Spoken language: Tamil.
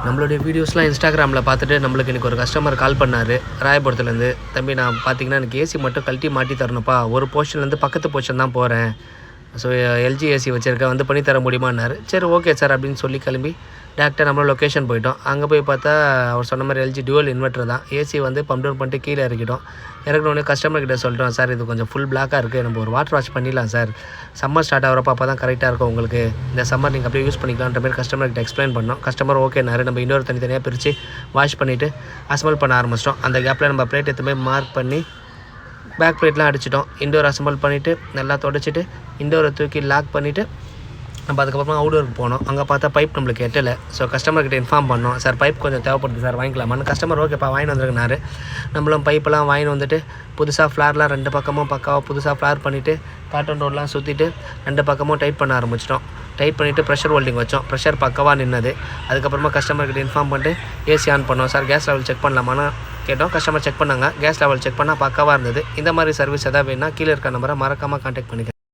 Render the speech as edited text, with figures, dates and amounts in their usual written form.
நம்மளுடைய வீடியோஸ்லாம் இன்ஸ்டாகிராமில் பார்த்துட்டு நம்மளுக்கு இன்றைக்கி ஒரு கஸ்டமர் கால் பண்ணார் ராயபுரத்துலேருந்து. தம்பி நான் பார்த்தீங்கன்னா எனக்கு ஏசி மட்டும் கழட்டி மாட்டி தரணும்ப்பா, ஒரு போர்ஷன்லேருந்து பக்கத்து போர்ஷன் தான் போகிறேன், ஸோ எல்ஜி ஏசி வச்சுருக்கேன், வந்து பண்ணி தர முடியுமான்னாரு. சரி ஓகே சார் அப்படின்னு சொல்லி கிளம்பி டேரெக்டாக நம்மளோட லொக்கேஷன் போயிட்டோம். அங்கே போய் பார்த்தா அவர் சொன்ன மாதிரி எல்ஜி டுவல் இன்வெர்ட்டர் தான். ஏசி வந்து பம்ப் டவுன் பண்ணிட்டு கீழே இறக்கிட்டோம். இறக்கணுன்னே கஸ்டமர்கிட்ட சொல்லிட்டோம், சார் இது கொஞ்சம் ஃபுல் பிளாக்காக இருக்குது, நம்ம ஒரு வாட்டர் வாஷ் பண்ணிடலாம் சார், சம்மர் ஸ்டார்ட் ஆகிறப்ப அப்போ தான் கரெக்டாக இருக்கும் உங்களுக்கு, இந்த சம்மர் நீங்கள் அப்படியே யூஸ் பண்ணிக்கலான்ற மாதிரி கஸ்டமர்கிட்ட எக்ஸ்பிளைன் பண்ணோம். கஸ்டமர் ஓகேனாரு. நம்ம இன்னொரு தனித்தனியாக பிரித்து வாஷ் பண்ணிவிட்டு அசம்பிள் பண்ண ஆரம்பிச்சிட்டோம். அந்த கேப்பில் நம்ம பிளேட் எடுத்துமே மார்க் பண்ணி பேக் பிளேட்லாம் அடிச்சிட்டோம். இண்டோர் அசம்பிள் பண்ணிவிட்டு நல்லா தொடச்சிட்டு இண்டோரை தூக்கி லாக் பண்ணிவிட்டு நம்ம அதுக்கப்புறமா அவுடோருக்கு போனோம். அங்கே பார்த்தா பைப் நம்மளுக்கு எட்டலை. ஸோ கஸ்டமர்கிட்ட இன்ஃபார்ம் பண்ணோம், சார் பைப் கொஞ்சம் தேவைப்படுது சார், வாங்கிக்கலாமான்னு. கஸ்டமர் ஓகேப்பா வாங்கி வந்துருக்குனாரு. நம்மளும் பைப்பெல்லாம் வாங்கி வந்துட்டு புதுசாக ஃப்ளார்லாம் 2 பக்கமும் பக்காவாக புதுசாக ஃப்ளார் பண்ணிவிட்டு காட்டன் ரோடெலாம் சுற்றிட்டு 2 பக்கமும் டைட் பண்ண ஆரம்பிச்சிட்டோம். டைட் பண்ணிவிட்டு ப்ரெஷர் ஹோல்டிங் வச்சோம். ப்ரெஷர் பக்கவாக நின்னது. அதுக்கப்புறமா கஸ்டமர்கிட்ட இன்ஃபார்ம் பண்ணிட்டு ஏசி ஆன் பண்ணோம். சார் கேஸ் லெவல் செக் பண்ணலாமான்னு கேட்டோம். கஸ்டமர் செக் பண்ணாங்க. கேஸ் லெவல் செக் பண்ணால் பக்காவாக இருந்தது. இந்த மாதிரி சர்வீஸ் எதாவது வேணுன்னா கீழே இருக்க நம்பரை மறக்காமல் கான்டாக்ட் பண்ணிக்க.